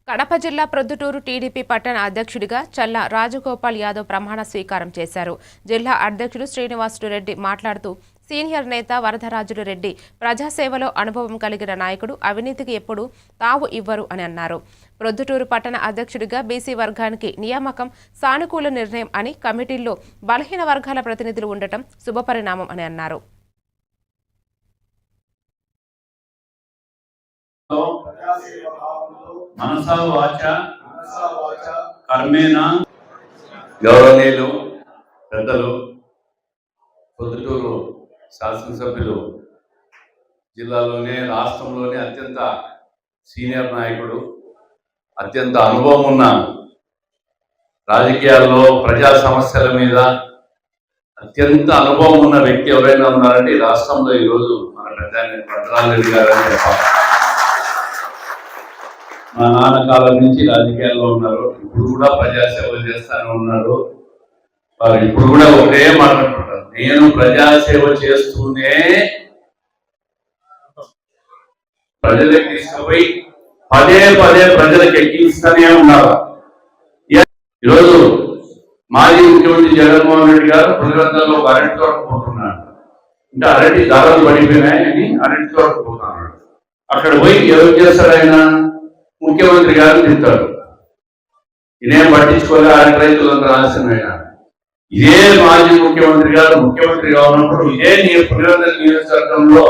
కడప జిల్లా ప్రొద్దుటూరు టీడీపీ పట్టణ అధ్యక్షుడిగా చల్లా రాజగోపాల్ యాదవ్ ప్రమాణ స్వీకారం చేశారు. జిల్లా అధ్యక్షుడు శ్రీనివాసులు రెడ్డి మాట్లాడుతూ సీనియర్ నేత వరదరాజులు రెడ్డి ప్రజాసేవలో అనుభవం కలిగిన నాయకుడు, అవినీతికి ఎప్పుడూ తావు ఇవ్వరు అని అన్నారు. ప్రొద్దుటూరు పట్టణ అధ్యక్షుడిగా బీసీ వర్గానికి నియామకం సానుకూల నిర్ణయం అని, కమిటీల్లో బలహీన వర్గాల ప్రతినిధులు ఉండటం శుభపరిణామం అని అన్నారు. మనసా వాచ కర్మేణ గౌరవనీయులు పెద్దలు, ప్రొద్దుటూరు శాసనసభ్యులు, జిల్లాలోనే రాష్ట్రంలోనే అత్యంత సీనియర్ నాయకుడు, అత్యంత అనుభవం ఉన్న రాజకీయాల్లో ప్రజా సమస్యల మీద అత్యంత అనుభవం ఉన్న వ్యక్తి ఎవరైనా ఉన్నారంటే ఈ రాష్ట్రంలో ఈరోజు మన వరదరాజరెడ్డి గారు అని చెప్పాలి. మా నాన్న కాలం నుంచి రాజకీయాల్లో ఉన్నారు, ఇప్పుడు కూడా ప్రజాసేవ చేస్తానే ఉన్నారు. వారు ఇప్పుడు కూడా ఒకటే మాట్లాడుతుంటారు, నేను ప్రజాసేవ చేస్తూనే ప్రజలకు తీసుకుపోయి పదే పదే ప్రజలకు ఎక్కిస్తూనే ఉన్నారు. ఈరోజు మాజీ ముఖ్యమంత్రి జగన్మోహన్ రెడ్డి గారు పులివెందులలో ఒక అరటి తోటకు పోతున్నాడు. అంటే అరటి ధరలు పడిపోయినాయని అరటి తోటకు పోతున్నాడు. అక్కడ పోయి ఎవరు చేస్తాడు, ఆయన ముఖ్యమంత్రి గారు తింటాడు. ఇదేం పట్టించుకోలే, అరటి రైతులందరూ ఆశనైనా. ఇదే మాజీ ముఖ్యమంత్రి గారు ముఖ్యమంత్రిగా ఉన్నప్పుడు ఇదే పులివెందుల నియోజకవర్గంలో